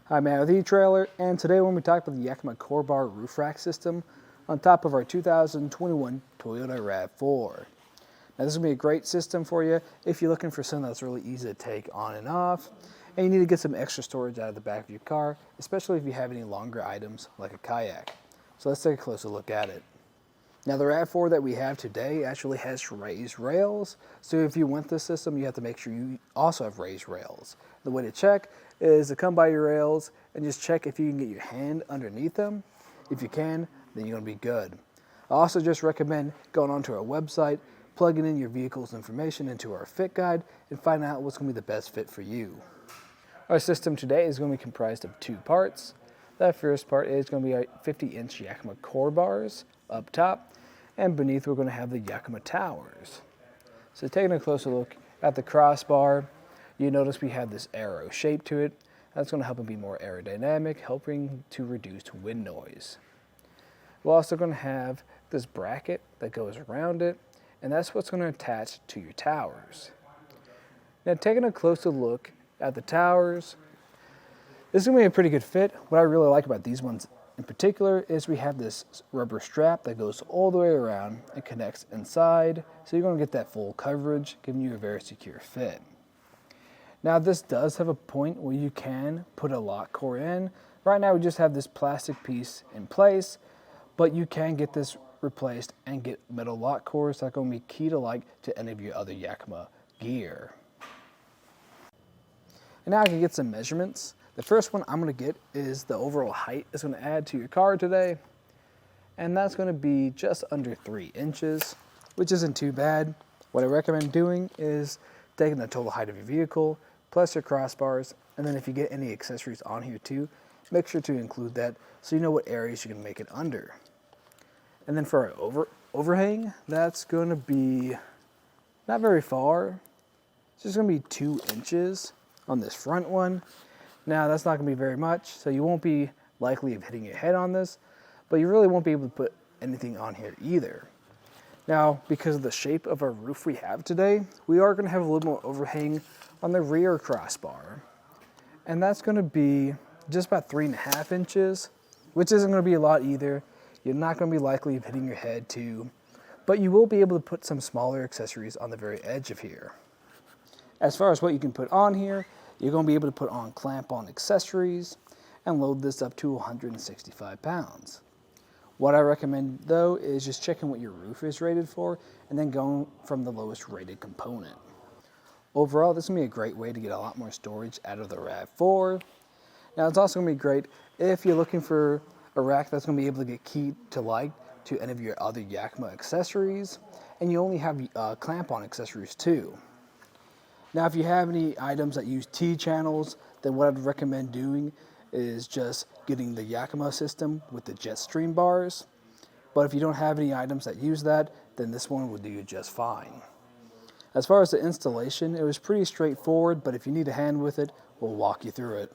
Hi, Matt with eTrailer, and today we're going to be talking about the Yakima CoreBar roof rack system on top of our 2021 Toyota RAV4. Now this is going to be a great system for you if you're looking for something that's really easy to take on and off, and you need to get some extra storage out of the back of your car, especially if you have any longer items like a kayak. So let's take a closer look at it. Now the RAV4 that we have today actually has raised rails, so if you want this system you have to make sure you also have raised rails. The way to check is to come by your rails and just check if you can get your hand underneath them. If you can, then you're going to be good. I also just recommend going onto our website, plugging in your vehicle's information into our fit guide, and finding out what's going to be the best fit for you. Our system today is going to be comprised of two parts. That first part is going to be our 50-inch Yakima CoreBars up top, and beneath we're going to have the Yakima towers. So taking a closer look at the crossbar, you notice we have this arrow shape to it. That's going to help it be more aerodynamic, helping to reduce wind noise. We're also going to have this bracket that goes around it, and that's what's going to attach to your towers. Now taking a closer look at the towers, this is going to be a pretty good fit. What I really like about these ones in particular is we have this rubber strap that goes all the way around and connects inside, so you're going to get that full coverage, giving you a very secure fit. Now this does have a point where you can put a lock core in. Right now we just have this plastic piece in place, but you can get this replaced and get metal lock cores that are going to be key to any of your other Yakima gear. And now I can get some measurements. The first one I'm going to get is the overall height it's going to add to your car today. And that's going to be just under 3 inches, which isn't too bad. What I recommend doing is taking the total height of your vehicle, plus your crossbars, and then if you get any accessories on here too, make sure to include that so you know what areas you can make it under. And then for our overhang, that's going to be not very far. It's just going to be 2 inches on this front one. Now that's not going to be very much, so you won't be likely of hitting your head on this, but you really won't be able to put anything on here either. Now, because of the shape of our roof we have today, we are going to have a little more overhang on the rear crossbar, and that's going to be just about 3.5 inches, which isn't going to be a lot either. You're not going to be likely of hitting your head too, but you will be able to put some smaller accessories on the very edge of here. As far as what you can put on here, you're going to be able to put on clamp-on accessories and load this up to 165 pounds. What I recommend though is just checking what your roof is rated for and then going from the lowest rated component. Overall, this is going to be a great way to get a lot more storage out of the RAV4. Now it's also going to be great if you're looking for a rack that's going to be able to get keyed to any of your other Yakima accessories, and you only have clamp-on accessories too. Now if you have any items that use T-channels, then what I'd recommend doing is just getting the Yakima system with the Jetstream bars. But if you don't have any items that use that, then this one will do you just fine. As far as the installation, it was pretty straightforward, but if you need a hand with it, we'll walk you through it.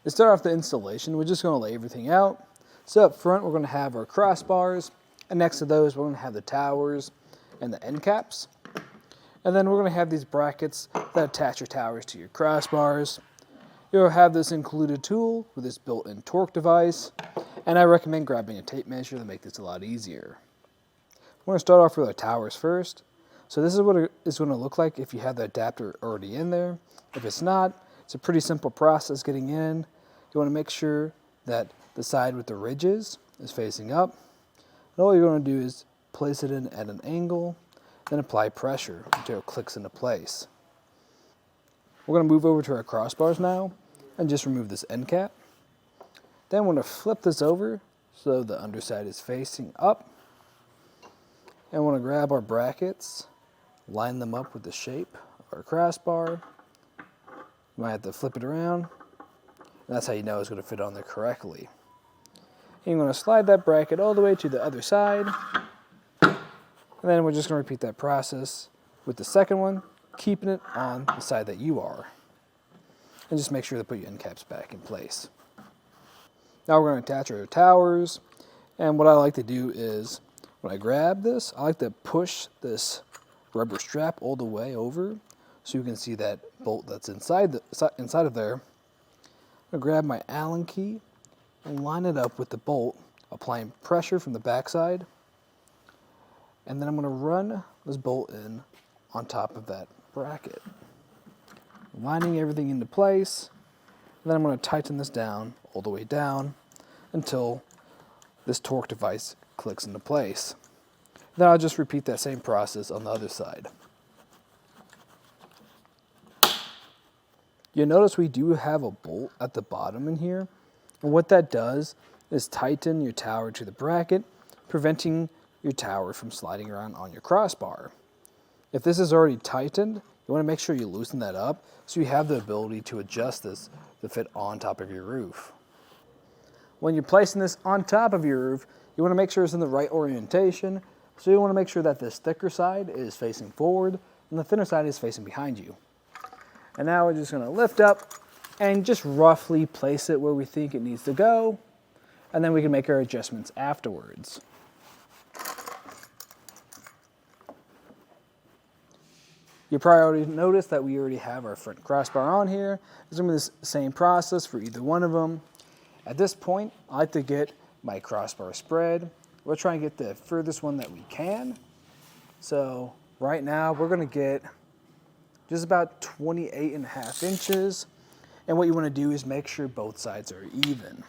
To start off the installation, we're just going to lay everything out. So up front, we're going to have our crossbars, and next to those, we're going to have the towers and the end caps. And then we're going to have these brackets that attach your towers to your crossbars. You'll have this included tool with this built-in torque device, and I recommend grabbing a tape measure to make this a lot easier. We're going to start off with our towers first. So this is what it is going to look like if you have the adapter already in there. If it's not, it's a pretty simple process getting in. You want to make sure that the side with the ridges is facing up. And all you're going to do is place it in at an angle, then apply pressure until it clicks into place. We're going to move over to our crossbars now and just remove this end cap. Then we're going to flip this over so the underside is facing up. And we're going to grab our brackets, line them up with the shape of our crossbar. You might have to flip it around. And that's how you know it's going to fit on there correctly. And you're going to slide that bracket all the way to the other side. And then we're just going to repeat that process with the second one, keeping it on the side that you are. And just make sure to put your end caps back in place. Now we're going to attach our towers. And what I like to do is, when I grab this, I like to push this rubber strap all the way over so you can see that bolt that's inside of there. I'm I'm going to grab my Allen key and line it up with the bolt, applying pressure from the backside. And then I'm going to run this bolt in on top of that bracket, lining everything into place. And then I'm going to tighten this down all the way down until this torque device clicks into place. Then I'll just repeat that same process on the other side. You'll notice we do have a bolt at the bottom in here. And what that does is tighten your tower to the bracket, preventing your tower from sliding around on your crossbar. If this is already tightened, you want to make sure you loosen that up so you have the ability to adjust this to fit on top of your roof. When you're placing this on top of your roof, you want to make sure it's in the right orientation. So you want to make sure that this thicker side is facing forward and the thinner side is facing behind you. And now we're just going to lift up and just roughly place it where we think it needs to go. And then we can make our adjustments afterwards. You probably already noticed that we already have our front crossbar on here. It's going to be the same process for either one of them. At this point, I like to get my crossbar spread. We'll try and get the furthest one that we can. So right now we're going to get just about 28.5 inches. And what you want to do is make sure both sides are even.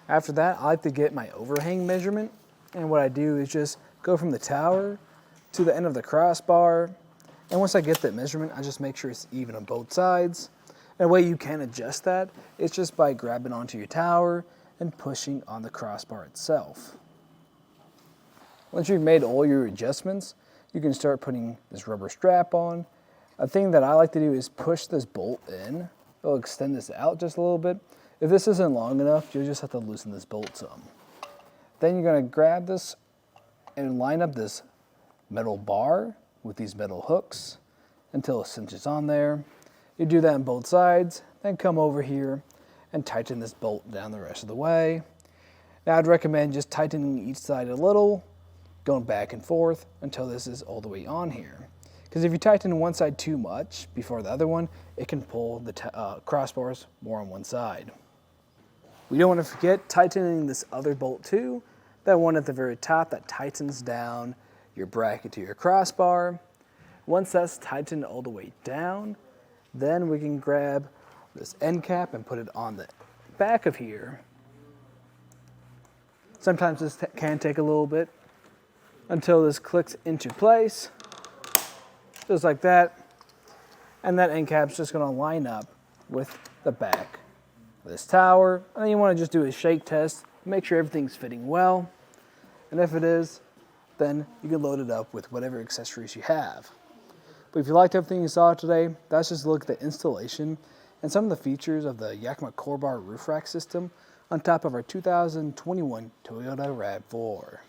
After that, I like to get my overhang measurement. And what I do is just go from the tower to the end of the crossbar. And once I get that measurement, I just make sure it's even on both sides. And the way you can adjust that is just by grabbing onto your tower and pushing on the crossbar itself. Once you've made all your adjustments, you can start putting this rubber strap on. A thing that I like to do is push this bolt in. It'll extend this out just a little bit. If this isn't long enough, you'll just have to loosen this bolt some. Then you're going to grab this and line up this metal bar with these metal hooks until it cinches on there. You do that on both sides, then come over here and tighten this bolt down the rest of the way. Now I'd recommend just tightening each side a little, going back and forth until this is all the way on here. Because if you tighten one side too much before the other one, it can pull the crossbars more on one side. We don't want to forget tightening this other bolt too, that one at the very top that tightens down your bracket to your crossbar. Once that's tightened all the way down, then we can grab this end cap and put it on the back of here. Sometimes this can take a little bit until this clicks into place, just like that. And that end cap's just gonna line up with the back of this tower. And then you wanna just do a shake test, make sure everything's fitting well. And if it is, then you can load it up with whatever accessories you have. But if you liked everything you saw today, that's just a look at the installation and some of the features of the Yakima CoreBar roof rack system on top of our 2021 Toyota RAV4.